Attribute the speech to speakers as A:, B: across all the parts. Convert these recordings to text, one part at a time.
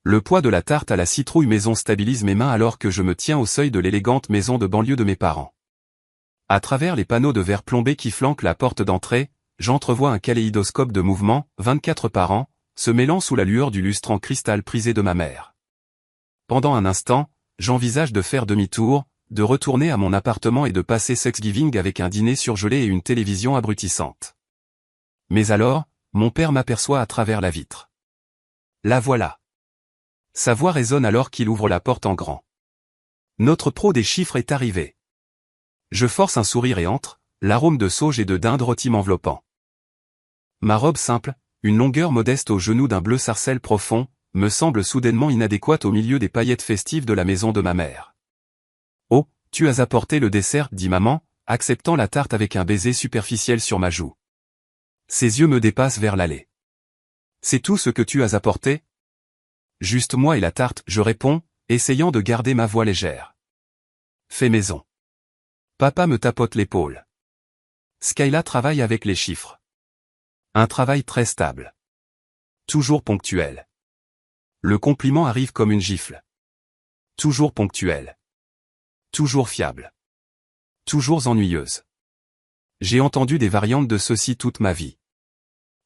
A: Le poids de la tarte à la citrouille maison stabilise mes mains alors que je me tiens au seuil de l'élégante maison de banlieue de mes parents. À travers les panneaux de verre plombé qui flanquent la porte d'entrée, j'entrevois un kaléidoscope de mouvements, 24 par an, se mêlant sous la lueur du lustre en cristal prisé de ma mère. Pendant un instant, j'envisage de faire demi-tour, de retourner à mon appartement et de passer Thanksgiving avec un dîner surgelé et une télévision abrutissante. Mais alors, mon père m'aperçoit à travers la vitre. La voilà. Sa voix résonne alors qu'il ouvre la porte en grand. Notre pro des chiffres est arrivé. Je force un sourire et entre, l'arôme de sauge et de dinde rôtie m'enveloppant. Ma robe simple, une longueur modeste au genou d'un bleu sarcelle profond, me semble soudainement inadéquate au milieu des paillettes festives de la maison de ma mère. Oh, tu as apporté le dessert, dit maman, acceptant la tarte avec un baiser superficiel sur ma joue. Ses yeux me dépassent vers l'allée. C'est tout ce que tu as apporté ? Juste moi et la tarte, je réponds, essayant de garder ma voix légère. Fais maison. Papa me tapote l'épaule. Skyla travaille avec les chiffres. Un travail très stable. Toujours ponctuel. Le compliment arrive comme une gifle. Toujours ponctuel. Toujours fiable. Toujours ennuyeuse. J'ai entendu des variantes de ceci toute ma vie.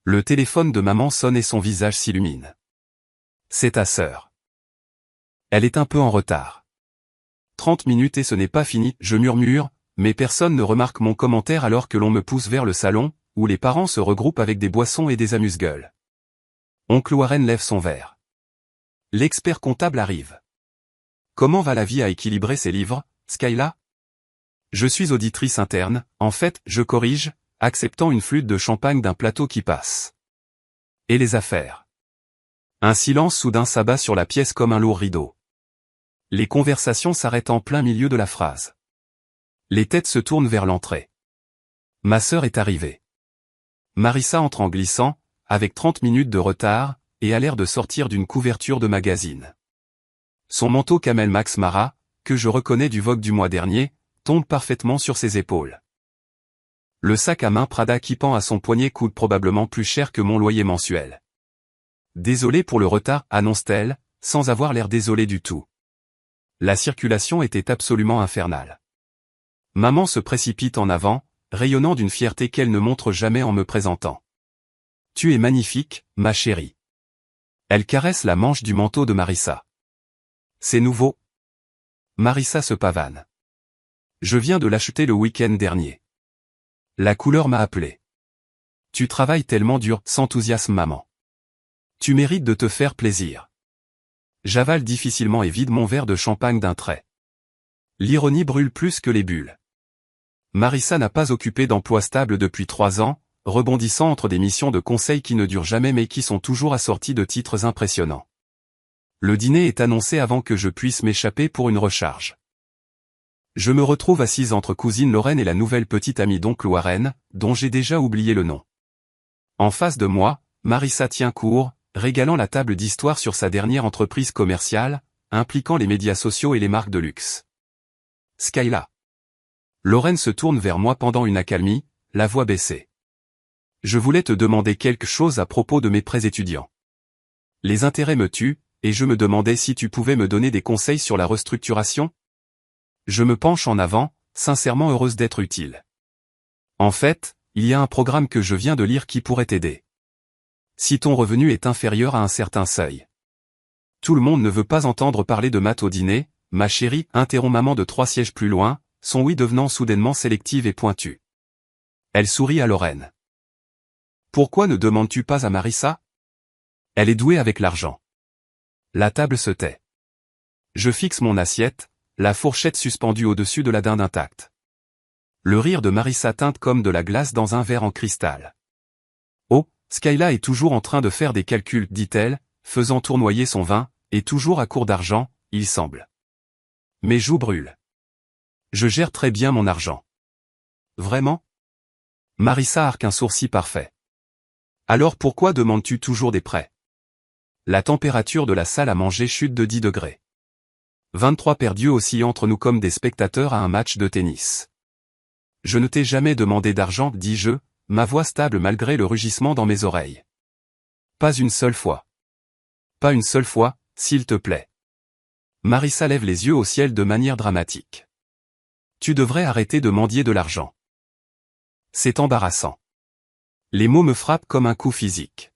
A: Le téléphone de maman sonne et son visage s'illumine. C'est ta sœur. Elle est un peu en retard. 30 minutes et ce n'est pas fini, je murmure, mais personne ne remarque mon commentaire alors que l'on me pousse vers le salon, où les parents se regroupent avec des boissons et des amuse-gueules. Oncle Warren lève son verre. L'expert comptable arrive. Comment va la vie à équilibrer ses livres, Skyla ? Je suis auditrice interne, en fait, je corrige, acceptant une flûte de champagne d'un plateau qui passe. Et les affaires ? Un silence soudain s'abat sur la pièce comme un lourd rideau. Les conversations s'arrêtent en plein milieu de la phrase. Les têtes se tournent vers l'entrée. Ma sœur est arrivée. Marissa entre en glissant, avec 30 minutes de retard, et a l'air de sortir d'une couverture de magazine. Son manteau Camel Max Mara, que je reconnais du Vogue du mois dernier, tombe parfaitement sur ses épaules. Le sac à main Prada qui pend à son poignet coûte probablement plus cher que mon loyer mensuel. Désolé pour le retard, annonce-t-elle, sans avoir l'air désolée du tout. La circulation était absolument infernale. Maman se précipite en avant, rayonnant d'une fierté qu'elle ne montre jamais en me présentant. Tu es magnifique, ma chérie. Elle caresse la manche du manteau de Marissa. C'est nouveau. Marissa se pavane. Je viens de l'acheter le week-end dernier. La couleur m'a appelé. Tu travailles tellement dur, s'enthousiasme maman. Tu mérites de te faire plaisir. J'avale difficilement et vide mon verre de champagne d'un trait. L'ironie brûle plus que les bulles. Marissa n'a pas occupé d'emploi stable depuis 3 ans, rebondissant entre des missions de conseil qui ne durent jamais mais qui sont toujours assorties de titres impressionnants. Le dîner est annoncé avant que je puisse m'échapper pour une recharge. Je me retrouve assise entre cousine Lorraine et la nouvelle petite amie d'oncle Warren, dont j'ai déjà oublié le nom. En face de moi, Marissa tient court, régalant la table d'histoire sur sa dernière entreprise commerciale, impliquant les médias sociaux et les marques de luxe. Skyla. Lorraine se tourne vers moi pendant une accalmie, la voix baissée. Je voulais te demander quelque chose à propos de mes prêts étudiants. Les intérêts me tuent, et je me demandais si tu pouvais me donner des conseils sur la restructuration ? Je me penche en avant, sincèrement heureuse d'être utile. En fait, il y a un programme que je viens de lire qui pourrait t'aider. Si ton revenu est inférieur à un certain seuil. Tout le monde ne veut pas entendre parler de maths au dîner, ma chérie, interrompt maman de 3 sièges plus loin, son oui devenant soudainement sélective et pointue. Elle sourit à Lorraine. Pourquoi ne demandes-tu pas à Marissa ? Elle est douée avec l'argent. La table se tait. Je fixe mon assiette, la fourchette suspendue au-dessus de la dinde intacte. Le rire de Marissa teinte comme de la glace dans un verre en cristal. Oh, Skyla est toujours en train de faire des calculs, dit-elle, faisant tournoyer son vin, et toujours à court d'argent, il semble. Mes joues brûlent. Je gère très bien mon argent. Vraiment ? Marissa arque un sourcil parfait. Alors pourquoi demandes-tu toujours des prêts ? La température de la salle à manger chute de 10 degrés. 23 perdus oscillent entre nous comme des spectateurs à un match de tennis. Je ne t'ai jamais demandé d'argent, dis-je, ma voix stable malgré le rugissement dans mes oreilles. Pas une seule fois. Pas une seule fois, s'il te plaît. Marissa lève les yeux au ciel de manière dramatique. Tu devrais arrêter de mendier de l'argent. C'est embarrassant. Les mots me frappent comme un coup physique.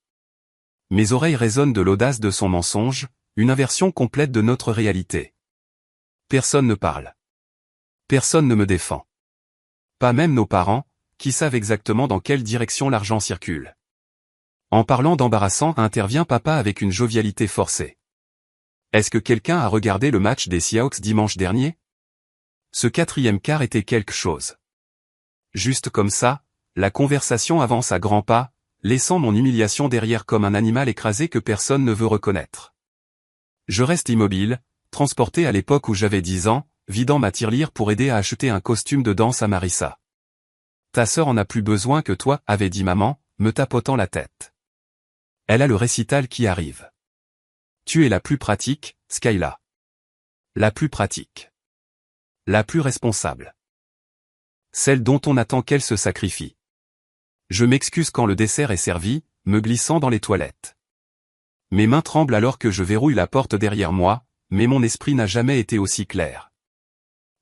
A: Mes oreilles résonnent de l'audace de son mensonge, une inversion complète de notre réalité. Personne ne parle. Personne ne me défend. Pas même nos parents, qui savent exactement dans quelle direction l'argent circule. En parlant d'embarrassant intervient papa avec une jovialité forcée. Est-ce que quelqu'un a regardé le match des Seahawks dimanche dernier? Ce quatrième quart était quelque chose. Juste comme ça, la conversation avance à grands pas, laissant mon humiliation derrière comme un animal écrasé que personne ne veut reconnaître. Je reste immobile, transporté à l'époque où j'avais 10 ans, vidant ma tirelire pour aider à acheter un costume de danse à Marissa. Ta sœur en a plus besoin que toi, avait dit maman, me tapotant la tête. Elle a le récital qui arrive. Tu es la plus pratique, Skyla. La plus pratique. La plus responsable. Celle dont on attend qu'elle se sacrifie. Je m'excuse quand le dessert est servi, me glissant dans les toilettes. Mes mains tremblent alors que je verrouille la porte derrière moi, mais mon esprit n'a jamais été aussi clair.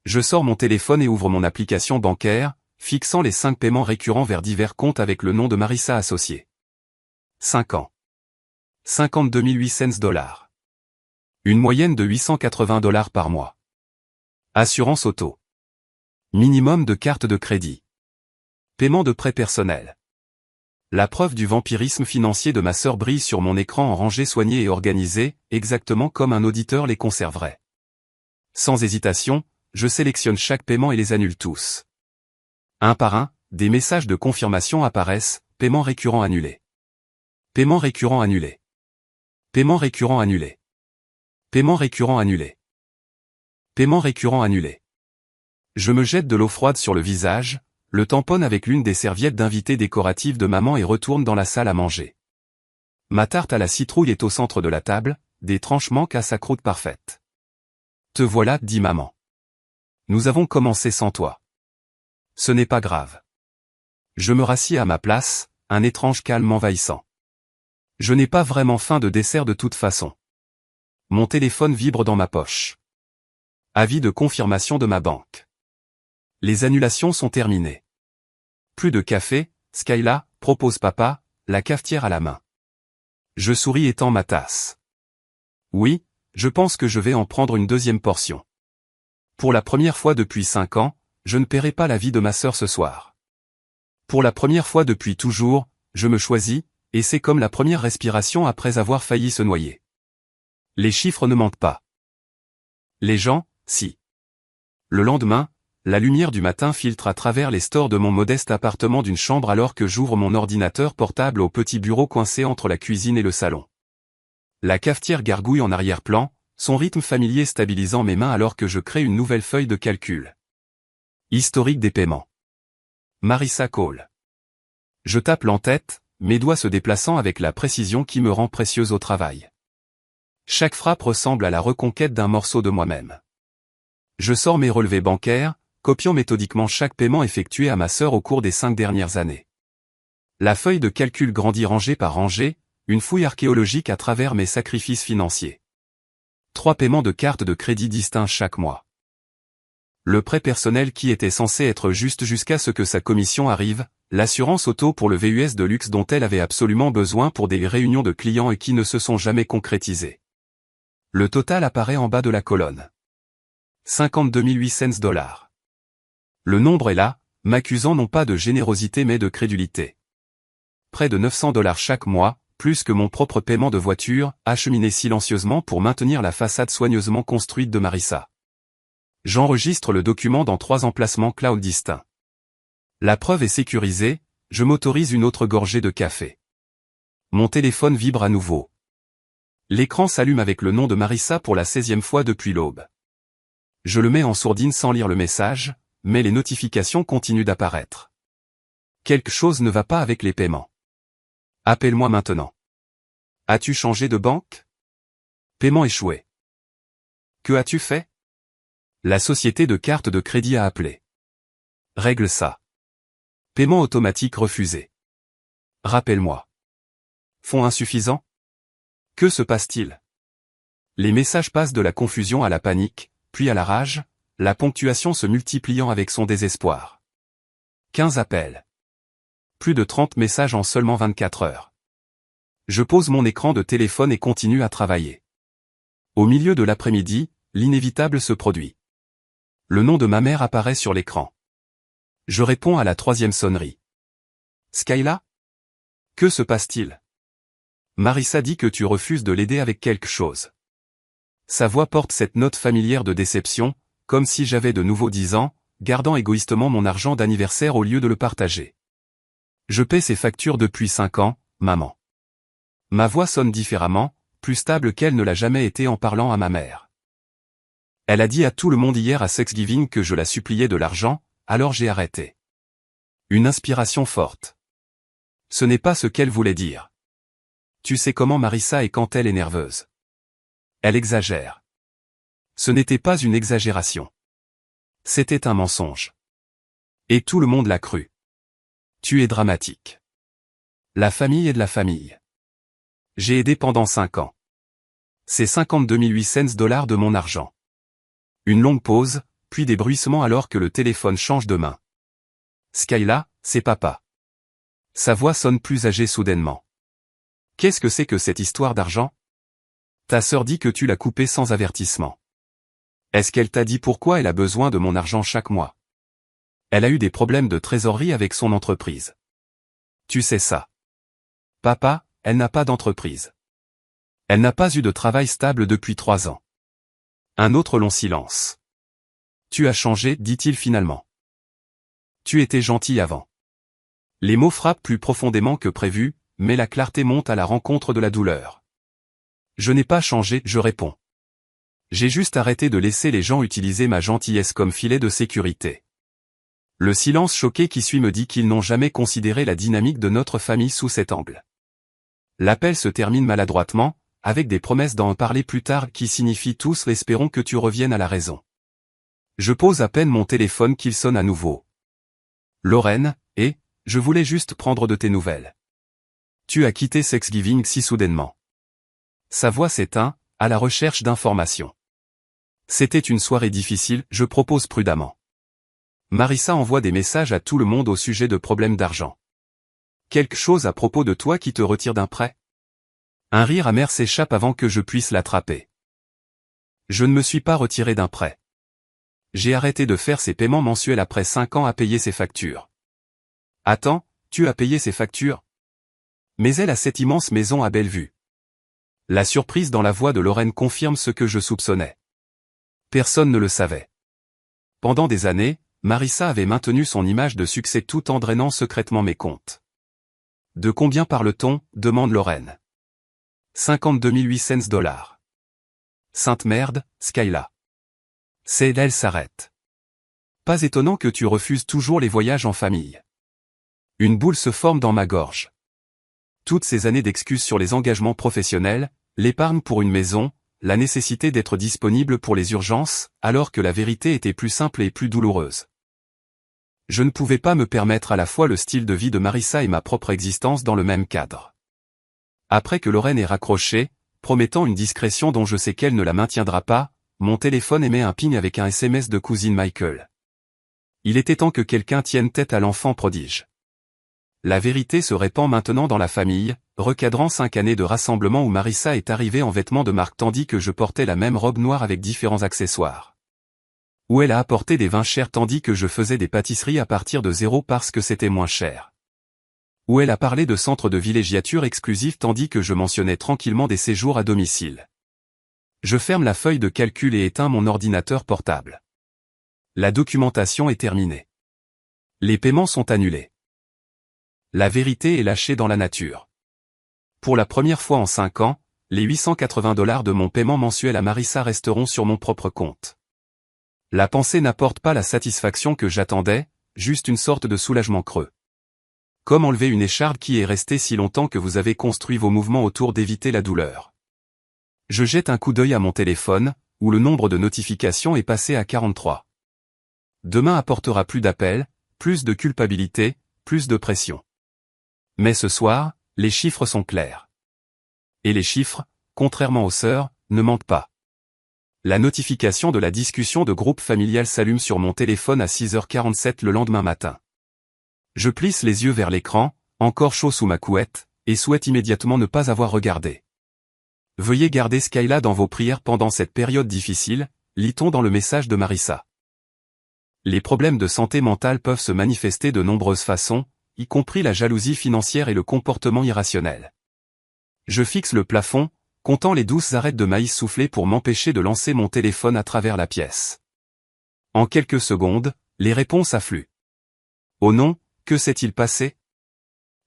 A: Je sors mon téléphone et ouvre mon application bancaire, fixant les 5 paiements récurrents vers divers comptes avec le nom de Marissa associé. 5 ans. 52 800 $. Une moyenne de $880 par mois. Assurance auto. Minimum de carte de crédit. Paiement de prêt personnel. La preuve du vampirisme financier de ma sœur brille sur mon écran en rangées soignées et organisées, exactement comme un auditeur les conserverait. Sans hésitation, je sélectionne chaque paiement et les annule tous. Un par un, des messages de confirmation apparaissent, paiement récurrent annulé. Paiement récurrent annulé. Paiement récurrent annulé. Paiement récurrent annulé. Paiement récurrent annulé. Je me jette de l'eau froide sur le visage, le tamponne avec l'une des serviettes d'invité décoratives de maman et retourne dans la salle à manger. Ma tarte à la citrouille est au centre de la table, des tranches manquent à sa croûte parfaite. Te voilà, dit maman. Nous avons commencé sans toi. Ce n'est pas grave. Je me rassis à ma place, un étrange calme envahissant. Je n'ai pas vraiment faim de dessert de toute façon. Mon téléphone vibre dans ma poche. Avis de confirmation de ma banque. Les annulations sont terminées. Plus de café, Skyla, propose papa, la cafetière à la main. Je souris et tends ma tasse. Oui, je pense que je vais en prendre une deuxième portion. Pour la première fois depuis 5 ans, je ne paierai pas la vie de ma sœur ce soir. Pour la première fois depuis toujours, je me choisis, et c'est comme la première respiration après avoir failli se noyer. Les chiffres ne mentent pas. Les gens, si. Le lendemain, la lumière du matin filtre à travers les stores de mon modeste appartement d'une chambre alors que j'ouvre mon ordinateur portable au petit bureau coincé entre la cuisine et le salon. La cafetière gargouille en arrière-plan, son rythme familier stabilisant mes mains alors que je crée une nouvelle feuille de calcul. Historique des paiements. Marissa Cole. Je tape l'en-tête, mes doigts se déplaçant avec la précision qui me rend précieuse au travail. Chaque frappe ressemble à la reconquête d'un morceau de moi-même. Je sors mes relevés bancaires, copiant méthodiquement chaque paiement effectué à ma sœur au cours des 5 dernières années. La feuille de calcul grandit rangée par rangée, une fouille archéologique à travers mes sacrifices financiers. 3 paiements de cartes de crédit distincts chaque mois. Le prêt personnel qui était censé être juste jusqu'à ce que sa commission arrive, l'assurance auto pour le VUS de luxe dont elle avait absolument besoin pour des réunions de clients et qui ne se sont jamais concrétisées. Le total apparaît en bas de la colonne. 52 800 $. Le nombre est là, m'accusant non pas de générosité mais de crédulité. Près de 900 $ chaque mois, plus que mon propre paiement de voiture, acheminé silencieusement pour maintenir la façade soigneusement construite de Marissa. J'enregistre le document dans 3 emplacements cloud distincts. La preuve est sécurisée, je m'autorise une autre gorgée de café. Mon téléphone vibre à nouveau. L'écran s'allume avec le nom de Marissa pour la 16e fois depuis l'aube. Je le mets en sourdine sans lire le message, mais les notifications continuent d'apparaître. Quelque chose ne va pas avec les paiements. Appelle-moi maintenant. As-tu changé de banque? Paiement échoué. Que as-tu fait? La société de carte de crédit a appelé. Règle ça. Paiement automatique refusé. Rappelle-moi. Fonds insuffisants? Que se passe-t-il? Les messages passent de la confusion à la panique, puis à la rage, la ponctuation se multipliant avec son désespoir. 15 appels. Plus de 30 messages en seulement 24 heures. Je pose mon écran de téléphone et continue à travailler. Au milieu de l'après-midi, l'inévitable se produit. Le nom de ma mère apparaît sur l'écran. Je réponds à la 3e sonnerie. Skyla? Que se passe-t-il? Marissa dit que tu refuses de l'aider avec quelque chose. Sa voix porte cette note familière de déception, comme si j'avais de nouveau 10 ans, gardant égoïstement mon argent d'anniversaire au lieu de le partager. Je paie ses factures depuis 5 ans, maman. Ma voix sonne différemment, plus stable qu'elle ne l'a jamais été en parlant à ma mère. Elle a dit à tout le monde hier à Thanksgiving que je la suppliais de l'argent, alors j'ai arrêté. Une inspiration forte. Ce n'est pas ce qu'elle voulait dire. Tu sais comment Marissa est quand elle est nerveuse. Elle exagère. Ce n'était pas une exagération. C'était un mensonge. Et tout le monde l'a cru. Tu es dramatique. La famille est de la famille. J'ai aidé pendant 5 ans. C'est 52 800 $ de mon argent. Une longue pause, puis des bruissements alors que le téléphone change de main. Skyla, c'est papa. Sa voix sonne plus âgée soudainement. Qu'est-ce que c'est que cette histoire d'argent? Ta sœur dit que tu l'as coupé sans avertissement. Est-ce qu'elle t'a dit pourquoi elle a besoin de mon argent chaque mois? Elle a eu des problèmes de trésorerie avec son entreprise. Tu sais ça. Papa, elle n'a pas d'entreprise. Elle n'a pas eu de travail stable depuis 3 ans. Un autre long silence. Tu as changé, dit-il finalement. Tu étais gentil avant. Les mots frappent plus profondément que prévu, mais la clarté monte à la rencontre de la douleur. Je n'ai pas changé, je réponds. J'ai juste arrêté de laisser les gens utiliser ma gentillesse comme filet de sécurité. Le silence choqué qui suit me dit qu'ils n'ont jamais considéré la dynamique de notre famille sous cet angle. L'appel se termine maladroitement, avec des promesses d'en parler plus tard qui signifient tous espérons que tu reviennes à la raison. Je pose à peine mon téléphone qu'il sonne à nouveau. Lorraine, je voulais juste prendre de tes nouvelles. Tu as quitté Thanksgiving si soudainement. Sa voix s'éteint, à la recherche d'informations. C'était une soirée difficile, je propose prudemment. Marissa envoie des messages à tout le monde au sujet de problèmes d'argent. Quelque chose à propos de toi qui te retire d'un prêt? Un rire amer s'échappe avant que je puisse l'attraper. Je ne me suis pas retiré d'un prêt. J'ai arrêté de faire ces paiements mensuels après 5 ans à payer ses factures. Attends, tu as payé ses factures? Mais elle a cette immense maison à Bellevue. La surprise dans la voix de Lorraine confirme ce que je soupçonnais. Personne ne le savait. Pendant des années, Marissa avait maintenu son image de succès tout en drainant secrètement mes comptes. De combien parle-t-on? Demande Lorraine. 52 800 $. Sainte merde, Skyla. Elle s'arrête. Pas étonnant que tu refuses toujours les voyages en famille. Une boule se forme dans ma gorge. Toutes ces années d'excuses sur les engagements professionnels, l'épargne pour une maison, la nécessité d'être disponible pour les urgences, alors que la vérité était plus simple et plus douloureuse. Je ne pouvais pas me permettre à la fois le style de vie de Marissa et ma propre existence dans le même cadre. Après que Lorraine ait raccroché, promettant une discrétion dont je sais qu'elle ne la maintiendra pas, mon téléphone émet un ping avec un SMS de cousine Michael. Il était temps que quelqu'un tienne tête à l'enfant prodige. La vérité se répand maintenant dans la famille, recadrant 5 années de rassemblement où Marissa est arrivée en vêtements de marque tandis que je portais la même robe noire avec différents accessoires. Où elle a apporté des vins chers tandis que je faisais des pâtisseries à partir de 0 parce que c'était moins cher. Où elle a parlé de centres de villégiature exclusifs tandis que je mentionnais tranquillement des séjours à domicile. Je ferme la feuille de calcul et éteins mon ordinateur portable. La documentation est terminée. Les paiements sont annulés. La vérité est lâchée dans la nature. Pour la première fois en 5 ans, les 880 $ de mon paiement mensuel à Marissa resteront sur mon propre compte. La pensée n'apporte pas la satisfaction que j'attendais, juste une sorte de soulagement creux. Comme enlever une écharpe qui est restée si longtemps que vous avez construit vos mouvements autour d'éviter la douleur. Je jette un coup d'œil à mon téléphone, où le nombre de notifications est passé à 43. Demain apportera plus d'appels, plus de culpabilité, plus de pression. Mais ce soir, les chiffres sont clairs. Et les chiffres, contrairement aux sœurs, ne mentent pas. La notification de la discussion de groupe familial s'allume sur mon téléphone à 6h47 le lendemain matin. Je plisse les yeux vers l'écran, encore chaud sous ma couette, et souhaite immédiatement ne pas avoir regardé. Veuillez garder Skyla dans vos prières pendant cette période difficile, lit-on dans le message de Marissa. Les problèmes de santé mentale peuvent se manifester de nombreuses façons, y compris la jalousie financière et le comportement irrationnel. Je fixe le plafond, comptant les douces arêtes de maïs soufflées pour m'empêcher de lancer mon téléphone à travers la pièce. En quelques secondes, les réponses affluent. Oh non, que s'est-il passé?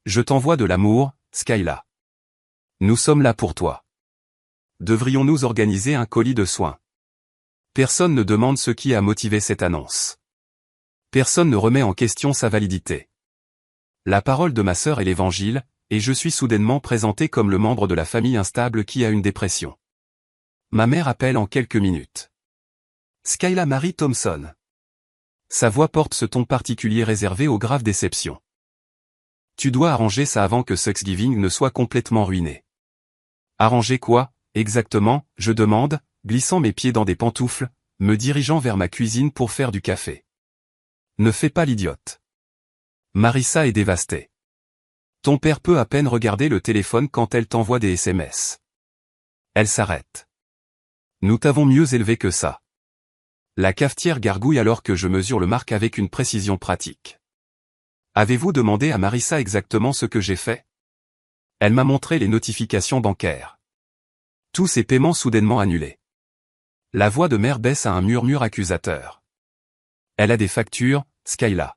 A: Je t'envoie de l'amour, Skyla. Nous sommes là pour toi. Devrions-nous organiser un colis de soins? Personne ne demande ce qui a motivé cette annonce. Personne ne remet en question sa validité. La parole de ma sœur est l'évangile, et je suis soudainement présenté comme le membre de la famille instable qui a une dépression. Ma mère appelle en quelques minutes. Skyla Marie Thompson. Sa voix porte ce ton particulier réservé aux graves déceptions. Tu dois arranger ça avant que Thanksgiving ne soit complètement ruiné. Arranger quoi, exactement, je demande, glissant mes pieds dans des pantoufles, me dirigeant vers ma cuisine pour faire du café. Ne fais pas l'idiote. Marissa est dévastée. Ton père peut à peine regarder le téléphone quand elle t'envoie des SMS. Elle s'arrête. Nous t'avons mieux élevé que ça. La cafetière gargouille alors que je mesure le marque avec une précision pratique. Avez-vous demandé à Marissa exactement ce que j'ai fait? Elle m'a montré les notifications bancaires. Tous ces paiements soudainement annulés. La voix de mère baisse à un murmure accusateur. Elle a des factures, Skyla.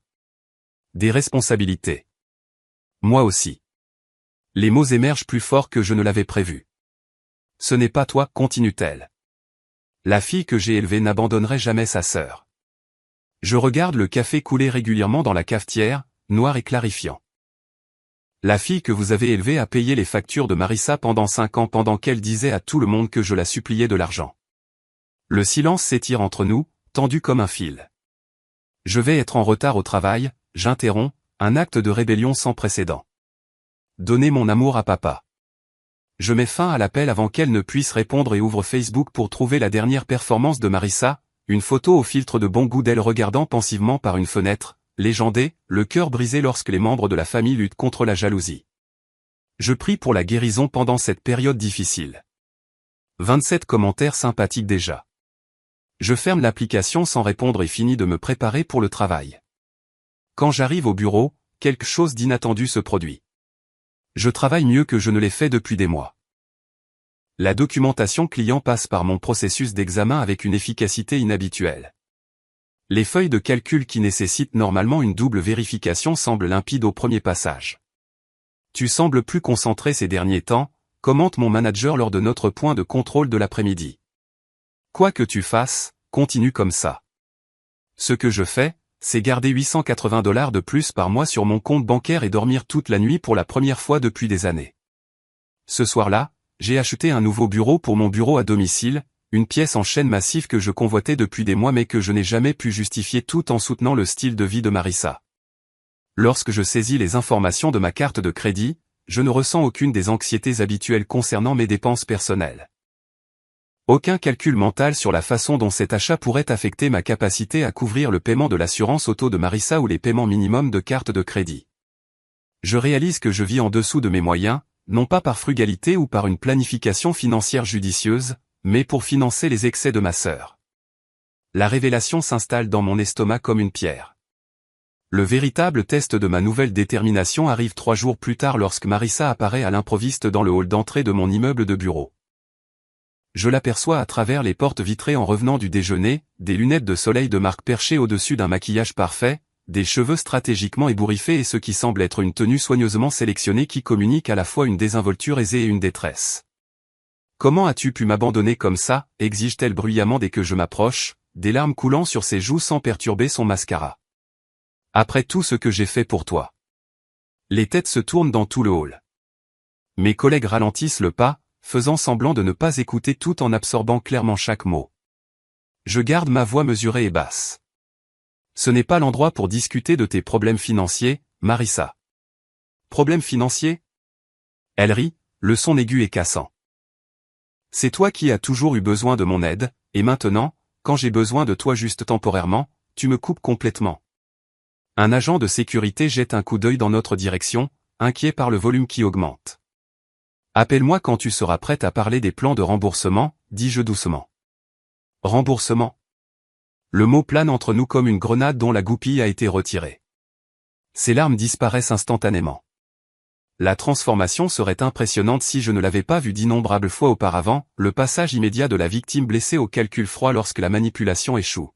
A: Des responsabilités. Moi aussi. Les mots émergent plus fort que je ne l'avais prévu. Ce n'est pas toi, continue-t-elle. La fille que j'ai élevée n'abandonnerait jamais sa sœur. Je regarde le café couler régulièrement dans la cafetière, noir et clarifiant. La fille que vous avez élevée a payé les factures de Marissa pendant 5 ans pendant qu'elle disait à tout le monde que je la suppliais de l'argent. Le silence s'étire entre nous, tendu comme un fil. Je vais être en retard au travail, j'interromps, un acte de rébellion sans précédent. Donnez mon amour à papa. Je mets fin à l'appel avant qu'elle ne puisse répondre et ouvre Facebook pour trouver la dernière performance de Marissa, une photo au filtre de bon goût d'elle regardant pensivement par une fenêtre, légendée, le cœur brisé lorsque les membres de la famille luttent contre la jalousie. Je prie pour la guérison pendant cette période difficile. 27 commentaires sympathiques déjà. Je ferme l'application sans répondre et finis de me préparer pour le travail. Quand j'arrive au bureau, quelque chose d'inattendu se produit. Je travaille mieux que je ne l'ai fait depuis des mois. La documentation client passe par mon processus d'examen avec une efficacité inhabituelle. Les feuilles de calcul qui nécessitent normalement une double vérification semblent limpides au premier passage. Tu sembles plus concentré ces derniers temps, commente mon manager lors de notre point de contrôle de l'après-midi. Quoi que tu fasses, continue comme ça. Ce que je fais, c'est garder $880 de plus par mois sur mon compte bancaire et dormir toute la nuit pour la première fois depuis des années. Ce soir-là, j'ai acheté un nouveau bureau pour mon bureau à domicile, une pièce en chêne massif que je convoitais depuis des mois mais que je n'ai jamais pu justifier tout en soutenant le style de vie de Marissa. Lorsque je saisis les informations de ma carte de crédit, je ne ressens aucune des anxiétés habituelles concernant mes dépenses personnelles. Aucun calcul mental sur la façon dont cet achat pourrait affecter ma capacité à couvrir le paiement de l'assurance auto de Marissa ou les paiements minimums de carte de crédit. Je réalise que je vis en dessous de mes moyens, non pas par frugalité ou par une planification financière judicieuse, mais pour financer les excès de ma sœur. La révélation s'installe dans mon estomac comme une pierre. Le véritable test de ma nouvelle détermination arrive 3 jours plus tard lorsque Marissa apparaît à l'improviste dans le hall d'entrée de mon immeuble de bureau. Je l'aperçois à travers les portes vitrées en revenant du déjeuner, des lunettes de soleil de marque perchées au-dessus d'un maquillage parfait, des cheveux stratégiquement ébouriffés et ce qui semble être une tenue soigneusement sélectionnée qui communique à la fois une désinvolture aisée et une détresse. Comment as-tu pu m'abandonner comme ça, exige-t-elle bruyamment dès que je m'approche, des larmes coulant sur ses joues sans perturber son mascara. Après tout ce que j'ai fait pour toi. Les têtes se tournent dans tout le hall. Mes collègues ralentissent le pas, faisant semblant de ne pas écouter tout en absorbant clairement chaque mot. Je garde ma voix mesurée et basse. Ce n'est pas l'endroit pour discuter de tes problèmes financiers, Marissa. Problèmes financiers? Elle rit, le son aigu et cassant. C'est toi qui as toujours eu besoin de mon aide, et maintenant, quand j'ai besoin de toi juste temporairement, tu me coupes complètement. Un agent de sécurité jette un coup d'œil dans notre direction, inquiet par le volume qui augmente. Appelle-moi quand tu seras prête à parler des plans de remboursement, dis-je doucement. Remboursement. Le mot plane entre nous comme une grenade dont la goupille a été retirée. Ses larmes disparaissent instantanément. La transformation serait impressionnante si je ne l'avais pas vue d'innombrables fois auparavant, le passage immédiat de la victime blessée au calcul froid lorsque la manipulation échoue.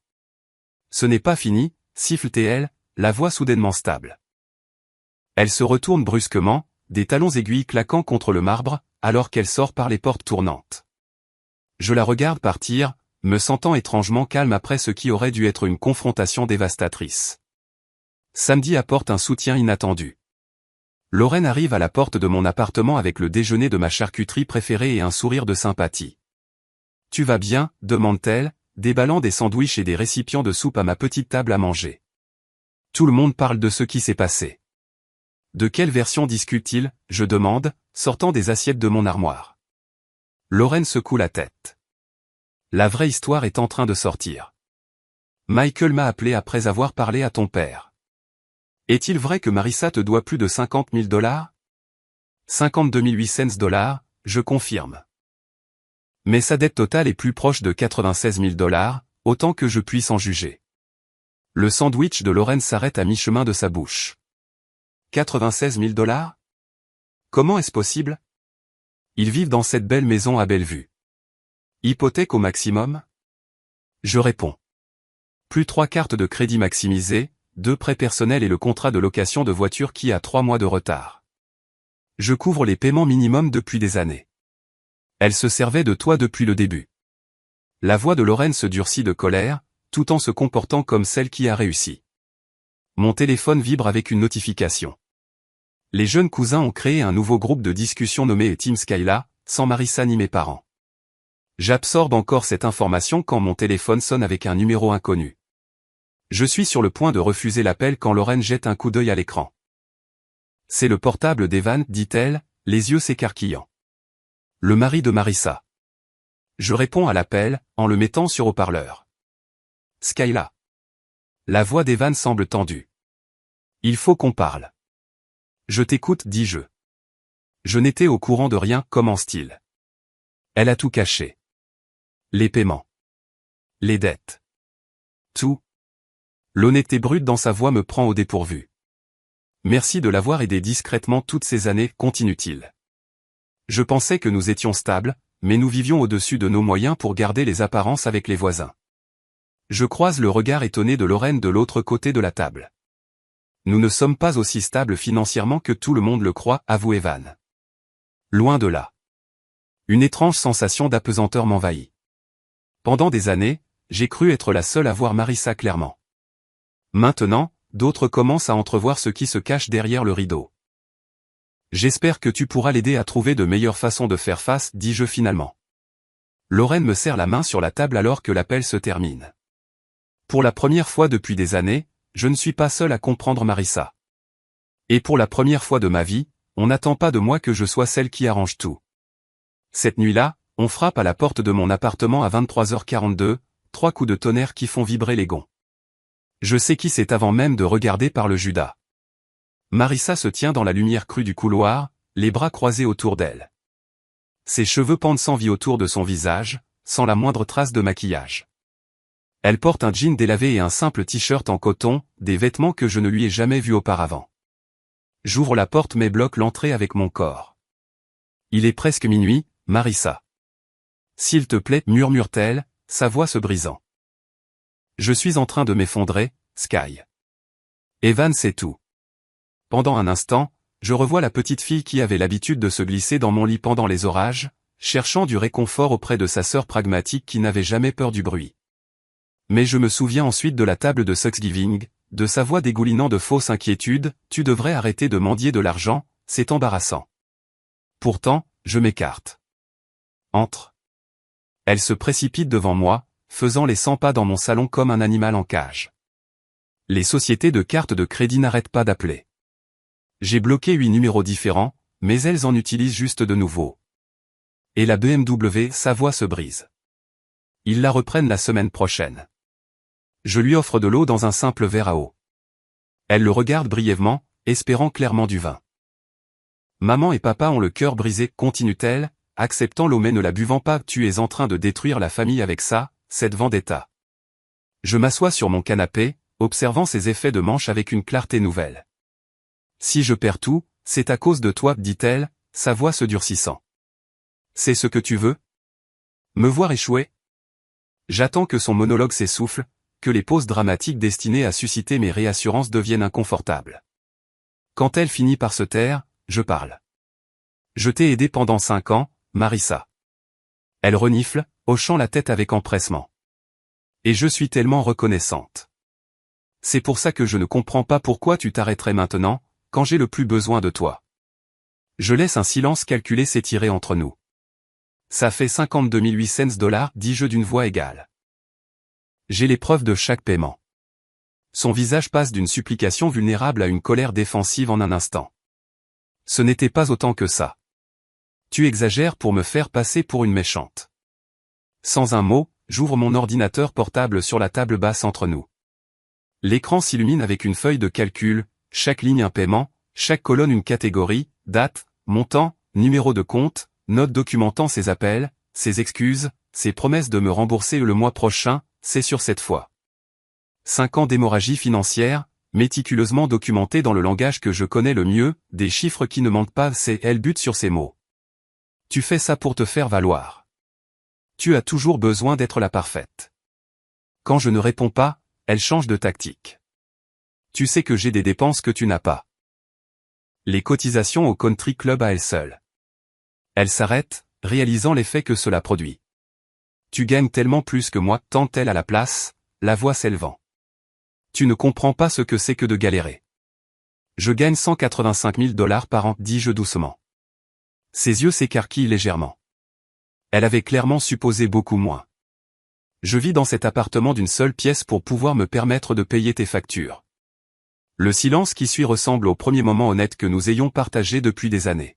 A: Ce n'est pas fini, siffle-t-elle, la voix soudainement stable. Elle se retourne brusquement, des talons aiguilles claquant contre le marbre, alors qu'elle sort par les portes tournantes. Je la regarde partir, me sentant étrangement calme après ce qui aurait dû être une confrontation dévastatrice. Samedi apporte un soutien inattendu. Lorraine arrive à la porte de mon appartement avec le déjeuner de ma charcuterie préférée et un sourire de sympathie. « Tu vas bien ?» demande-t-elle, déballant des sandwichs et des récipients de soupe à ma petite table à manger. Tout le monde parle de ce qui s'est passé. De quelle version discute-t-il, je demande, sortant des assiettes de mon armoire. Lorraine secoue la tête. La vraie histoire est en train de sortir. Michael m'a appelé après avoir parlé à ton père. Est-il vrai que Marissa te doit plus de 50 000 $? 52 800 $, je confirme. Mais sa dette totale est plus proche de 96 000 $, autant que je puisse en juger. Le sandwich de Lorraine s'arrête à mi-chemin de sa bouche. 96 000 $? Comment est-ce possible? Ils vivent dans cette belle maison à Bellevue. Hypothèque au maximum? Je réponds. Plus 3 cartes de crédit maximisées, 2 prêts personnels et le contrat de location de voiture qui a 3 mois de retard. Je couvre les paiements minimums depuis des années. Elle se servait de toi depuis le début. La voix de Lorraine se durcit de colère, tout en se comportant comme celle qui a réussi. Mon téléphone vibre avec une notification. Les jeunes cousins ont créé un nouveau groupe de discussion nommé Team Skyla, sans Marissa ni mes parents. J'absorbe encore cette information quand mon téléphone sonne avec un numéro inconnu. Je suis sur le point de refuser l'appel quand Lorraine jette un coup d'œil à l'écran. C'est le portable d'Evan, dit-elle, les yeux s'écarquillant. Le mari de Marissa. Je réponds à l'appel, en le mettant sur haut-parleur. Skyla. La voix d'Evan semble tendue. Il faut qu'on parle. Je t'écoute, dis-je. Je n'étais au courant de rien, commence-t-il. Elle a tout caché. Les paiements. Les dettes. Tout. L'honnêteté brute dans sa voix me prend au dépourvu. Merci de l'avoir aidé discrètement toutes ces années, continue-t-il. Je pensais que nous étions stables, mais nous vivions au-dessus de nos moyens pour garder les apparences avec les voisins. Je croise le regard étonné de Lorraine de l'autre côté de la table. Nous ne sommes pas aussi stables financièrement que tout le monde le croit, avoue Evan. Loin de là. Une étrange sensation d'apesanteur m'envahit. Pendant des années, j'ai cru être la seule à voir Marissa clairement. Maintenant, d'autres commencent à entrevoir ce qui se cache derrière le rideau. J'espère que tu pourras l'aider à trouver de meilleures façons de faire face, dis-je finalement. Lorraine me serre la main sur la table alors que l'appel se termine. Pour la première fois depuis des années, je ne suis pas seul à comprendre Marissa. Et pour la première fois de ma vie, on n'attend pas de moi que je sois celle qui arrange tout. Cette nuit-là, on frappe à la porte de mon appartement à 23h42, 3 coups de tonnerre qui font vibrer les gonds. Je sais qui c'est avant même de regarder par le Judas. Marissa se tient dans la lumière crue du couloir, les bras croisés autour d'elle. Ses cheveux pendent sans vie autour de son visage, sans la moindre trace de maquillage. Elle porte un jean délavé et un simple t-shirt en coton, des vêtements que je ne lui ai jamais vus auparavant. J'ouvre la porte mais bloque l'entrée avec mon corps. Il est presque minuit, Marissa. S'il te plaît, murmure-t-elle, sa voix se brisant. Je suis en train de m'effondrer, Sky. Evan sait tout. Pendant un instant, je revois la petite fille qui avait l'habitude de se glisser dans mon lit pendant les orages, cherchant du réconfort auprès de sa sœur pragmatique qui n'avait jamais peur du bruit. Mais je me souviens ensuite de la table de Thanksgiving, de sa voix dégoulinant de fausse inquiétude, tu devrais arrêter de mendier de l'argent, c'est embarrassant. Pourtant, je m'écarte. Entre. Elle se précipite devant moi, faisant les 100 pas dans mon salon comme un animal en cage. Les sociétés de cartes de crédit n'arrêtent pas d'appeler. J'ai bloqué 8 numéros différents, mais elles en utilisent juste de nouveaux. Et la BMW Savoie se brise. Ils la reprennent la semaine prochaine. Je lui offre de l'eau dans un simple verre à eau. Elle le regarde brièvement, espérant clairement du vin. Maman et papa ont le cœur brisé, continue-t-elle, acceptant l'eau mais ne la buvant pas. Tu es en train de détruire la famille avec ça, cette vendetta. Je m'assois sur mon canapé, observant ses effets de manche avec une clarté nouvelle. Si je perds tout, c'est à cause de toi, dit-elle, sa voix se durcissant. C'est ce que tu veux? Me voir échouer? J'attends que son monologue s'essouffle, que les pauses dramatiques destinées à susciter mes réassurances deviennent inconfortables. Quand elle finit par se taire, je parle. Je t'ai aidé pendant 5 ans, Marissa. Elle renifle, hochant la tête avec empressement. Et je suis tellement reconnaissante. C'est pour ça que je ne comprends pas pourquoi tu t'arrêterais maintenant, quand j'ai le plus besoin de toi. Je laisse un silence calculé s'étirer entre nous. Ça fait 52 800 $, dis-je d'une voix égale. J'ai les preuves de chaque paiement. Son visage passe d'une supplication vulnérable à une colère défensive en un instant. Ce n'était pas autant que ça. Tu exagères pour me faire passer pour une méchante. Sans un mot, j'ouvre mon ordinateur portable sur la table basse entre nous. L'écran s'illumine avec une feuille de calcul, chaque ligne un paiement, chaque colonne une catégorie, date, montant, numéro de compte, note documentant ses appels, ses excuses, ses promesses de me rembourser le mois prochain, c'est sur cette fois. 5 ans d'hémorragie financière, méticuleusement documentée dans le langage que je connais le mieux, des chiffres qui ne mentent pas, elle bute sur ces mots. Tu fais ça pour te faire valoir. Tu as toujours besoin d'être la parfaite. Quand je ne réponds pas, elle change de tactique. Tu sais que j'ai des dépenses que tu n'as pas. Les cotisations au country club à elle seule. Elle s'arrête, réalisant l'effet que cela produit. Tu gagnes tellement plus que moi, tente-t-elle à la place, la voix s'élevant. Tu ne comprends pas ce que c'est que de galérer. Je gagne 185 000 $ par an, dis-je doucement. Ses yeux s'écarquillent légèrement. Elle avait clairement supposé beaucoup moins. Je vis dans cet appartement d'une seule pièce pour pouvoir me permettre de payer tes factures. Le silence qui suit ressemble au premier moment honnête que nous ayons partagé depuis des années.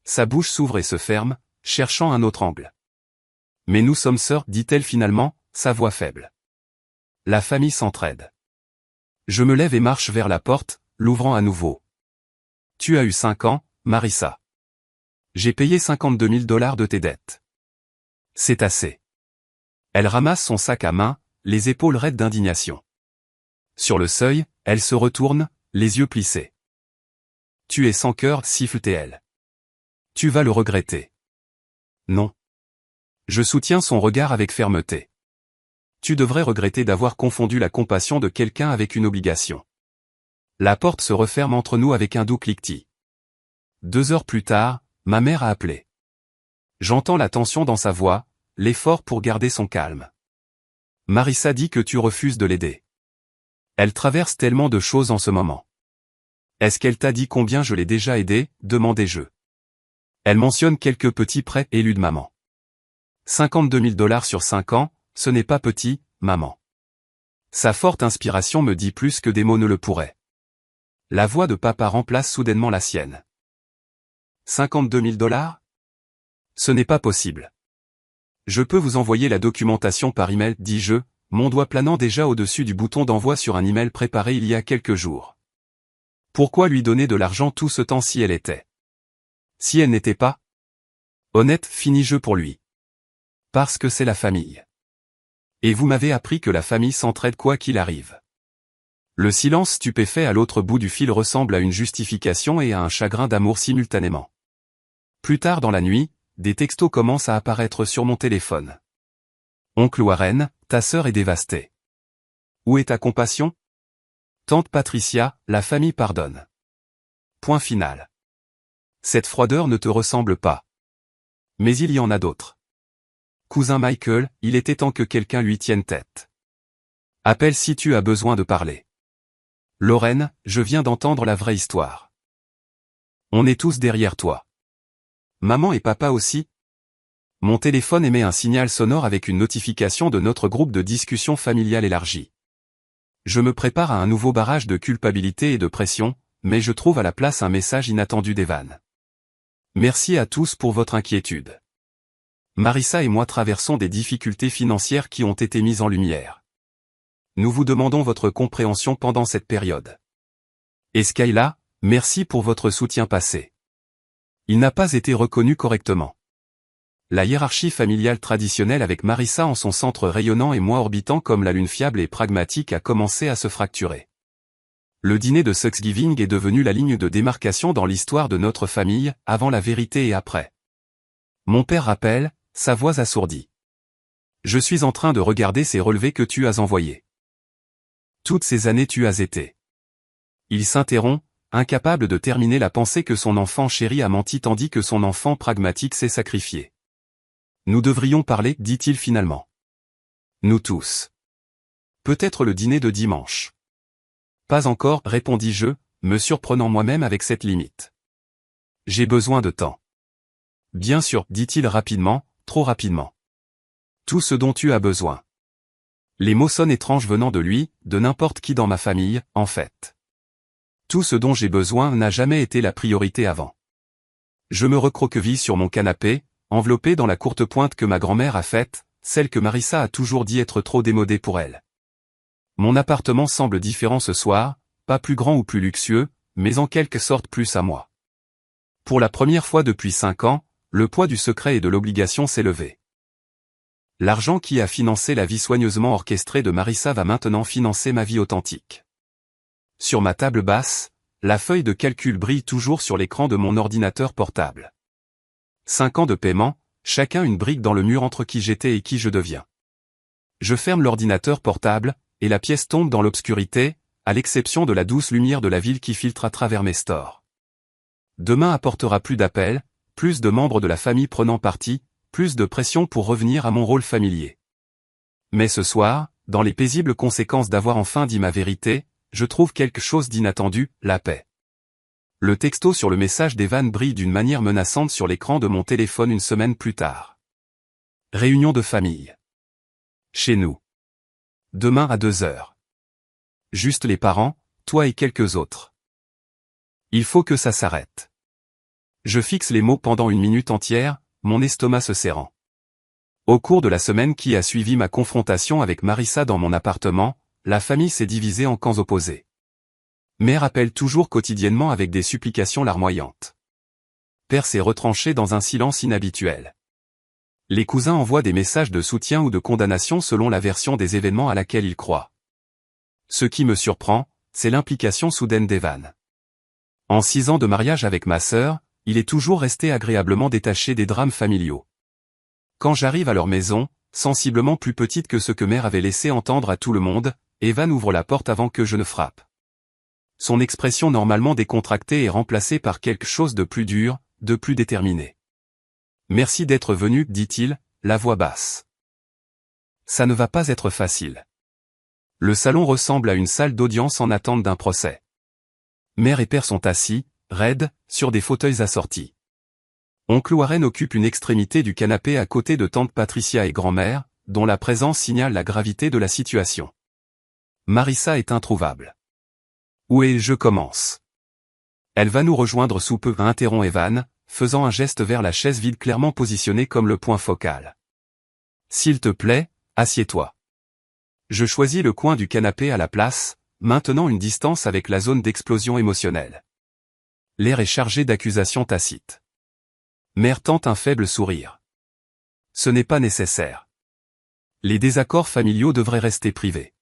A: Sa bouche s'ouvre et se ferme, cherchant un autre angle. Mais nous sommes sœurs, dit-elle finalement, sa voix faible. La famille s'entraide. Je me lève et marche vers la porte, l'ouvrant à nouveau. Tu as eu 5 ans, Marissa. J'ai payé 52 000 $ de tes dettes. C'est assez. Elle ramasse son sac à main, les épaules raides d'indignation. Sur le seuil, elle se retourne, les yeux plissés. Tu es sans cœur, siffle-t-elle. Tu vas le regretter. Non. Je soutiens son regard avec fermeté. Tu devrais regretter d'avoir confondu la compassion de quelqu'un avec une obligation. La porte se referme entre nous avec un doux cliquetis. 2 heures plus tard, ma mère a appelé. J'entends la tension dans sa voix, l'effort pour garder son calme. Marissa dit que tu refuses de l'aider. Elle traverse tellement de choses en ce moment. Est-ce qu'elle t'a dit combien je l'ai déjà aidé, demandai-je. Elle mentionne quelques petits prêts élus de maman. 52 000 $ sur 5 ans, ce n'est pas petit, maman. Sa forte inspiration me dit plus que des mots ne le pourraient. La voix de papa remplace soudainement la sienne. 52 000 $? Ce n'est pas possible. Je peux vous envoyer la documentation par email, dis-je, mon doigt planant déjà au-dessus du bouton d'envoi sur un email préparé il y a quelques jours. Pourquoi lui donner de l'argent tout ce temps si elle était? Si elle n'était pas honnête, finis-je pour lui. Parce que c'est la famille. Et vous m'avez appris que la famille s'entraide quoi qu'il arrive. Le silence stupéfait à l'autre bout du fil ressemble à une justification et à un chagrin d'amour simultanément. Plus tard dans la nuit, des textos commencent à apparaître sur mon téléphone. Oncle Warren, ta sœur est dévastée. Où est ta compassion? Tante Patricia, la famille pardonne. Point final. Cette froideur ne te ressemble pas. Mais il y en a d'autres. Cousin Michael, il était temps que quelqu'un lui tienne tête. Appelle si tu as besoin de parler. Lorraine, je viens d'entendre la vraie histoire. On est tous derrière toi. Maman et papa aussi? Mon téléphone émet un signal sonore avec une notification de notre groupe de discussion familiale élargi. Je me prépare à un nouveau barrage de culpabilité et de pression, mais je trouve à la place un message inattendu d'Evan. Merci à tous pour votre inquiétude. Marissa et moi traversons des difficultés financières qui ont été mises en lumière. Nous vous demandons votre compréhension pendant cette période. Et Skyla, merci pour votre soutien passé. Il n'a pas été reconnu correctement. La hiérarchie familiale traditionnelle avec Marissa en son centre rayonnant et moi orbitant comme la lune fiable et pragmatique a commencé à se fracturer. Le dîner de Thanksgiving est devenu la ligne de démarcation dans l'histoire de notre famille, avant la vérité et après. Mon père rappelle, sa voix assourdie. Je suis en train de regarder ces relevés que tu as envoyés. Toutes ces années tu as été. Il s'interrompt, incapable de terminer la pensée que son enfant chéri a menti tandis que son enfant pragmatique s'est sacrifié. Nous devrions parler, dit-il finalement. Nous tous. Peut-être le dîner de dimanche. Pas encore, répondis-je, me surprenant moi-même avec cette limite. J'ai besoin de temps. Bien sûr, dit-il rapidement, trop rapidement. Tout ce dont tu as besoin. Les mots sonnent étranges venant de lui, de n'importe qui dans ma famille, en fait. Tout ce dont j'ai besoin n'a jamais été la priorité avant. Je me recroqueville sur mon canapé, enveloppé dans la courte pointe que ma grand-mère a faite, celle que Marissa a toujours dit être trop démodée pour elle. Mon appartement semble différent ce soir, pas plus grand ou plus luxueux, mais en quelque sorte plus à moi. Pour la première fois depuis 5 ans, le poids du secret et de l'obligation s'est levé. L'argent qui a financé la vie soigneusement orchestrée de Marissa va maintenant financer ma vie authentique. Sur ma table basse, la feuille de calcul brille toujours sur l'écran de mon ordinateur portable. 5 ans de paiement, chacun une brique dans le mur entre qui j'étais et qui je deviens. Je ferme l'ordinateur portable, et la pièce tombe dans l'obscurité, à l'exception de la douce lumière de la ville qui filtre à travers mes stores. Demain apportera plus d'appels, plus de membres de la famille prenant parti, plus de pression pour revenir à mon rôle familier. Mais ce soir, dans les paisibles conséquences d'avoir enfin dit ma vérité, je trouve quelque chose d'inattendu, la paix. Le texto sur le message d'Evan brille d'une manière menaçante sur l'écran de mon téléphone une semaine plus tard. Réunion de famille. Chez nous. Demain à 2h. Juste les parents, toi et quelques autres. Il faut que ça s'arrête. Je fixe les mots pendant 1 minute entière, mon estomac se serrant. Au cours de la semaine qui a suivi ma confrontation avec Marissa dans mon appartement, la famille s'est divisée en camps opposés. Mère appelle toujours quotidiennement avec des supplications larmoyantes. Père s'est retranché dans un silence inhabituel. Les cousins envoient des messages de soutien ou de condamnation selon la version des événements à laquelle ils croient. Ce qui me surprend, c'est l'implication soudaine d'Evan. En 6 ans de mariage avec ma sœur, il est toujours resté agréablement détaché des drames familiaux. Quand j'arrive à leur maison, sensiblement plus petite que ce que mère avait laissé entendre à tout le monde, Evan ouvre la porte avant que je ne frappe. Son expression normalement décontractée est remplacée par quelque chose de plus dur, de plus déterminé. Merci d'être venu, dit-il, la voix basse. Ça ne va pas être facile. Le salon ressemble à une salle d'audience en attente d'un procès. Mère et père sont assis, raides, sur des fauteuils assortis. Oncle Warren occupe une extrémité du canapé à côté de tante Patricia et grand-mère, dont la présence signale la gravité de la situation. Marissa est introuvable. Où est-je commence? Elle va nous rejoindre sous peu, interrompt Evan, faisant un geste vers la chaise vide clairement positionnée comme le point focal. S'il te plaît, assieds-toi. Je choisis le coin du canapé à la place, maintenant une distance avec la zone d'explosion émotionnelle. L'air est chargé d'accusations tacites. Mère tente un faible sourire. Ce n'est pas nécessaire. Les désaccords familiaux devraient rester privés.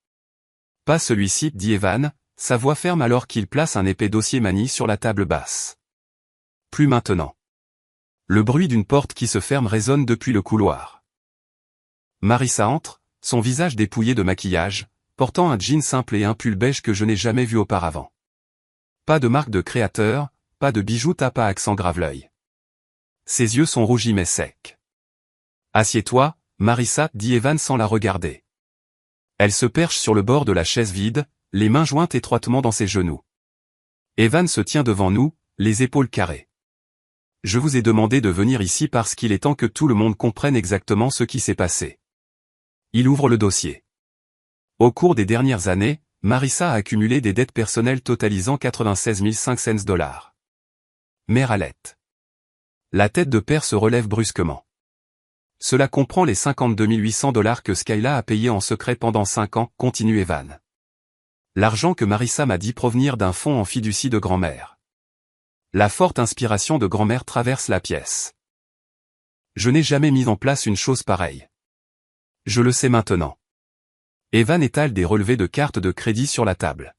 A: Pas celui-ci, dit Evan, sa voix ferme alors qu'il place un épais dossier manie sur la table basse. Plus maintenant. Le bruit d'une porte qui se ferme résonne depuis le couloir. Marissa entre, son visage dépouillé de maquillage, portant un jean simple et un pull beige que je n'ai jamais vu auparavant. Pas de marque de créateur, pas de bijoux tape à accent grave l'œil. Ses yeux sont rougis mais secs. Assieds-toi, Marissa, dit Evan sans la regarder. Elle se perche sur le bord de la chaise vide, les mains jointes étroitement dans ses genoux. Evan se tient devant nous, les épaules carrées. Je vous ai demandé de venir ici parce qu'il est temps que tout le monde comprenne exactement ce qui s'est passé. Il ouvre le dossier. Au cours des dernières années, Marissa a accumulé des dettes personnelles totalisant 96 500 $. Mère halète. La tête de père se relève brusquement. Cela comprend les 52 800 $ que Skyla a payés en secret pendant 5 ans, continue Evan. L'argent que Marissa m'a dit provenir d'un fonds en fiducie de grand-mère. La forte inspiration de grand-mère traverse la pièce. Je n'ai jamais mis en place une chose pareille. Je le sais maintenant. Evan étale des relevés de cartes de crédit sur la table.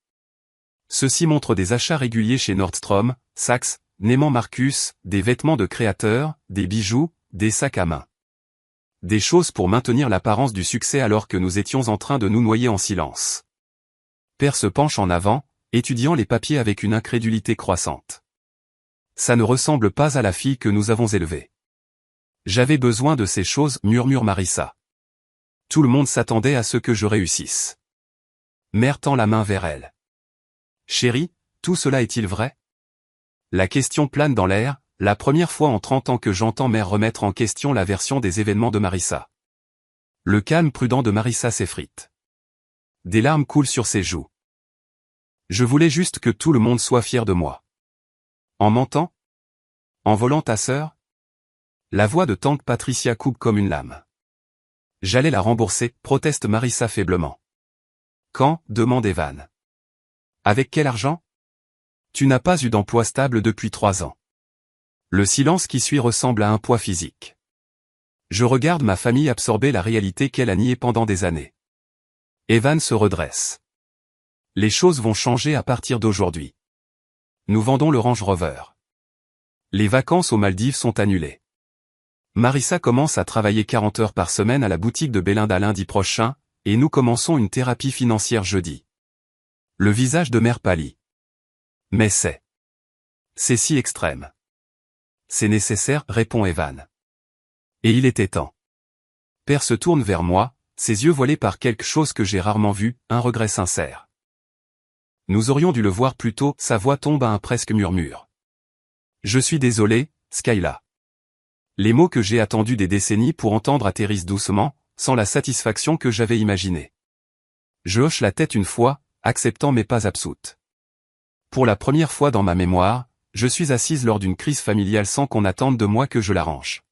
A: Ceux-ci montrent des achats réguliers chez Nordstrom, Saks, Neiman Marcus, des vêtements de créateurs, des bijoux, des sacs à main. Des choses pour maintenir l'apparence du succès alors que nous étions en train de nous noyer en silence. Père se penche en avant, étudiant les papiers avec une incrédulité croissante. Ça ne ressemble pas à la fille que nous avons élevée. J'avais besoin de ces choses, murmure Marissa. Tout le monde s'attendait à ce que je réussisse. Mère tend la main vers elle. Chérie, tout cela est-il vrai? La question plane dans l'air, la première fois en 30 ans que j'entends mère remettre en question la version des événements de Marissa. Le calme prudent de Marissa s'effrite. Des larmes coulent sur ses joues. Je voulais juste que tout le monde soit fier de moi. En mentant? En volant ta sœur? La voix de tante Patricia coupe comme une lame. J'allais la rembourser, proteste Marissa faiblement. Quand? Demande Evan. Avec quel argent? Tu n'as pas eu d'emploi stable depuis 3 ans. Le silence qui suit ressemble à un poids physique. Je regarde ma famille absorber la réalité qu'elle a niée pendant des années. Evan se redresse. Les choses vont changer à partir d'aujourd'hui. Nous vendons le Range Rover. Les vacances aux Maldives sont annulées. Marissa commence à travailler 40 heures par semaine à la boutique de Belinda lundi prochain, et nous commençons une thérapie financière jeudi. Le visage de mère pâlit. Mais c'est si extrême. C'est nécessaire, répond Evan. Et il était temps. Père se tourne vers moi, ses yeux voilés par quelque chose que j'ai rarement vu, un regret sincère. Nous aurions dû le voir plus tôt, sa voix tombe à un presque murmure. Je suis désolé, Skyla. Les mots que j'ai attendus des décennies pour entendre atterrissent doucement, sans la satisfaction que j'avais imaginée. Je hoche la tête une fois, acceptant mais pas absoute. Pour la première fois dans ma mémoire, je suis assise lors d'une crise familiale sans qu'on attende de moi que je l'arrange.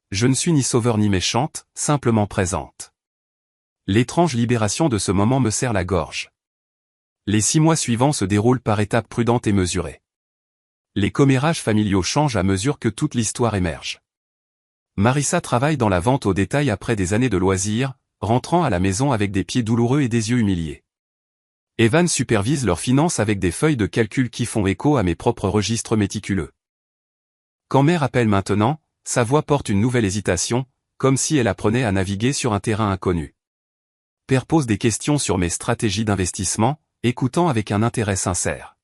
A: Je ne suis ni sauveur ni méchante, simplement présente. L'étrange libération de ce moment me serre la gorge. Les 6 mois suivants se déroulent par étapes prudentes et mesurées. Les commérages familiaux changent à mesure que toute l'histoire émerge. Marissa travaille dans la vente au détail après des années de loisirs, rentrant à la maison avec des pieds douloureux et des yeux humiliés. Evan supervise leurs finances avec des feuilles de calcul qui font écho à mes propres registres méticuleux. Quand mère appelle maintenant, sa voix porte une nouvelle hésitation, comme si elle apprenait à naviguer sur un terrain inconnu. Père pose des questions sur mes stratégies d'investissement, écoutant avec un intérêt sincère.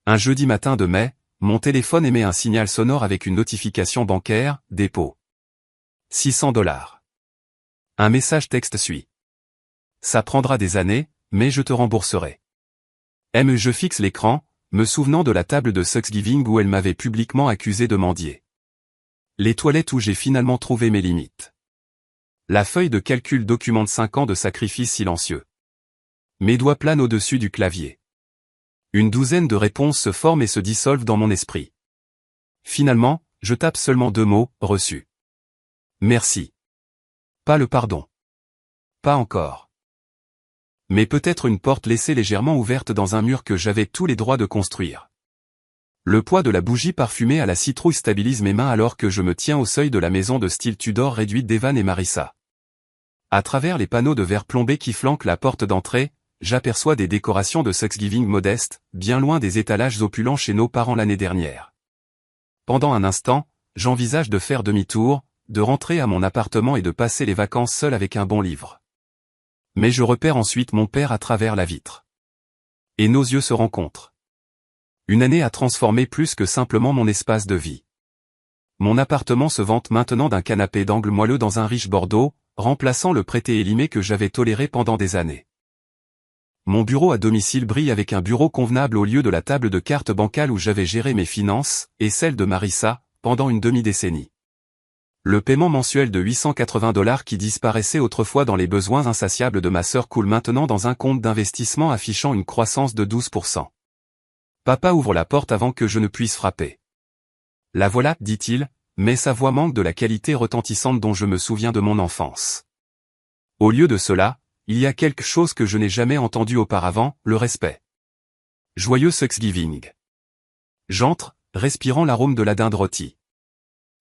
A: Un jeudi matin de mai, mon téléphone émet un signal sonore avec une notification bancaire, dépôt. 600 $. Un message texte suit. Ça prendra des années, mais je te rembourserai. Je fixe l'écran, me souvenant de la table de Thanksgiving où elle m'avait publiquement accusé de mendier. Les toilettes où j'ai finalement trouvé mes limites. La feuille de calcul documente 5 ans de sacrifices silencieux. Mes doigts planent au-dessus du clavier. Une douzaine de réponses se forment et se dissolvent dans mon esprit. Finalement, je tape seulement 2 mots, reçu. Merci. Pas le pardon. Pas encore. Mais peut-être une porte laissée légèrement ouverte dans un mur que j'avais tous les droits de construire. Le poids de la bougie parfumée à la citrouille stabilise mes mains alors que je me tiens au seuil de la maison de style Tudor réduite d'Evan et Marissa. À travers les panneaux de verre plombé qui flanquent la porte d'entrée, j'aperçois des décorations de Thanksgiving modestes, bien loin des étalages opulents chez nos parents l'année dernière. Pendant un instant, j'envisage de faire demi-tour, de rentrer à mon appartement et de passer les vacances seul avec un bon livre. Mais je repère ensuite mon père à travers la vitre. Et nos yeux se rencontrent. Une année a transformé plus que simplement mon espace de vie. Mon appartement se vante maintenant d'un canapé d'angle moelleux dans un riche Bordeaux, remplaçant le prêté élimé que j'avais toléré pendant des années. Mon bureau à domicile brille avec un bureau convenable au lieu de la table de cartes bancale où j'avais géré mes finances, et celle de Marissa, pendant une demi-décennie. Le paiement mensuel de 880 $ qui disparaissait autrefois dans les besoins insatiables de ma sœur coule maintenant dans un compte d'investissement affichant une croissance de 12%. Papa ouvre la porte avant que je ne puisse frapper. La voilà, dit-il, mais sa voix manque de la qualité retentissante dont je me souviens de mon enfance. Au lieu de cela, il y a quelque chose que je n'ai jamais entendu auparavant, le respect. Joyeux Thanksgiving. J'entre, respirant l'arôme de la dinde rôtie.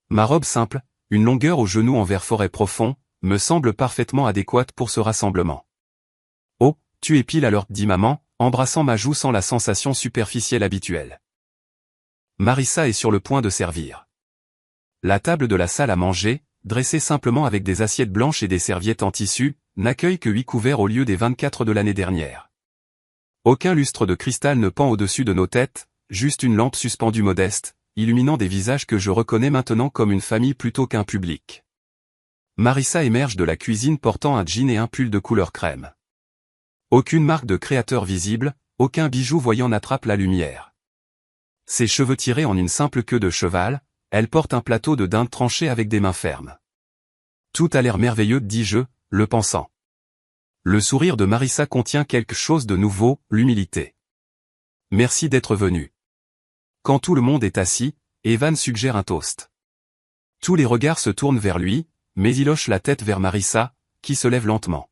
A: Ma robe simple, une longueur au genou en vert forêt profond, me semble parfaitement adéquate pour ce rassemblement. Oh, tu es pile à l'heure, dit maman, embrassant ma joue sans la sensation superficielle habituelle. Marissa est sur le point de servir. La table de la salle à manger, dressée simplement avec des assiettes blanches et des serviettes en tissu, n'accueille que 8 couverts au lieu des 24 de l'année dernière. Aucun lustre de cristal ne pend au-dessus de nos têtes, juste une lampe suspendue modeste, illuminant des visages que je reconnais maintenant comme une famille plutôt qu'un public. Marissa émerge de la cuisine portant un jean et un pull de couleur crème. Aucune marque de créateur visible, aucun bijou voyant n'attrape la lumière. Ses cheveux tirés en une simple queue de cheval, elle porte un plateau de dinde tranché avec des mains fermes. Tout a l'air merveilleux, dis-je, le pensant. Le sourire de Marissa contient quelque chose de nouveau, l'humilité. Merci d'être venu. Quand tout le monde est assis, Evan suggère un toast. Tous les regards se tournent vers lui, mais il hoche la tête vers Marissa, qui se lève lentement.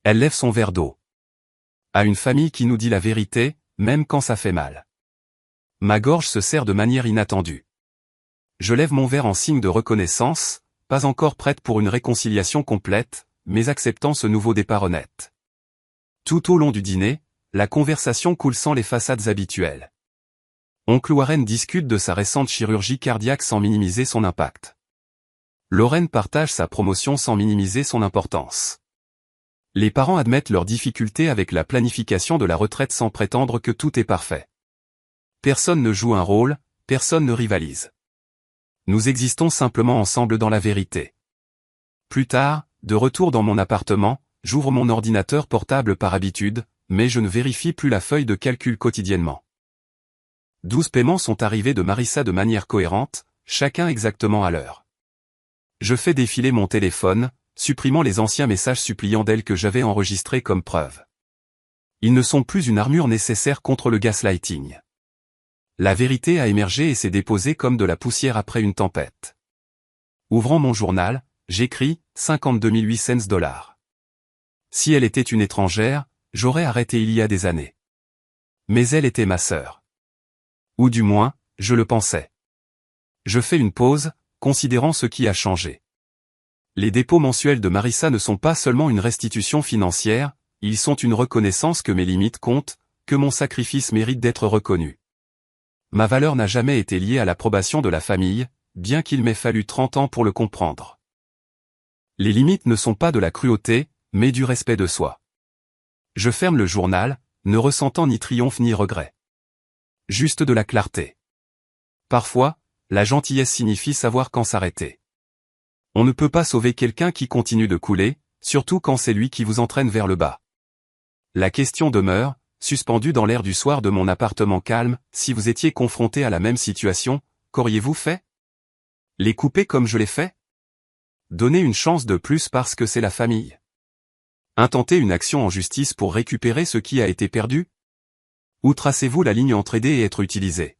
A: Elle lève son verre d'eau. À une famille qui nous dit la vérité, même quand ça fait mal. Ma gorge se serre de manière inattendue. Je lève mon verre en signe de reconnaissance, pas encore prête pour une réconciliation complète, mais acceptant ce nouveau départ honnête. Tout au long du dîner, la conversation coule sans les façades habituelles. Oncle Warren discute de sa récente chirurgie cardiaque sans minimiser son impact. Lorraine partage sa promotion sans minimiser son importance. Les parents admettent leurs difficultés avec la planification de la retraite sans prétendre que tout est parfait. Personne ne joue un rôle, personne ne rivalise. Nous existons simplement ensemble dans la vérité. Plus tard, de retour dans mon appartement, j'ouvre mon ordinateur portable par habitude, mais je ne vérifie plus la feuille de calcul quotidiennement. 12 paiements sont arrivés de Marissa de manière cohérente, chacun exactement à l'heure. Je fais défiler mon téléphone, supprimant les anciens messages suppliant d'elle que j'avais enregistrés comme preuve. Ils ne sont plus une armure nécessaire contre le gaslighting. La vérité a émergé et s'est déposée comme de la poussière après une tempête. Ouvrant mon journal, j'écris 52 800 $. Si elle était une étrangère, j'aurais arrêté il y a des années. Mais elle était ma sœur. Ou du moins, je le pensais. Je fais une pause, considérant ce qui a changé. Les dépôts mensuels de Marissa ne sont pas seulement une restitution financière, ils sont une reconnaissance que mes limites comptent, que mon sacrifice mérite d'être reconnu. Ma valeur n'a jamais été liée à l'approbation de la famille, bien qu'il m'ait fallu 30 ans pour le comprendre. Les limites ne sont pas de la cruauté, mais du respect de soi. Je ferme le journal, ne ressentant ni triomphe ni regret. Juste de la clarté. Parfois, la gentillesse signifie savoir quand s'arrêter. On ne peut pas sauver quelqu'un qui continue de couler, surtout quand c'est lui qui vous entraîne vers le bas. La question demeure, suspendue dans l'air du soir de mon appartement calme, si vous étiez confronté à la même situation, qu'auriez-vous fait? Les couper comme je l'ai fait? Donner une chance de plus parce que c'est la famille? Intenter une action en justice pour récupérer ce qui a été perdu? Où tracez-vous la ligne entre aider et être utilisé?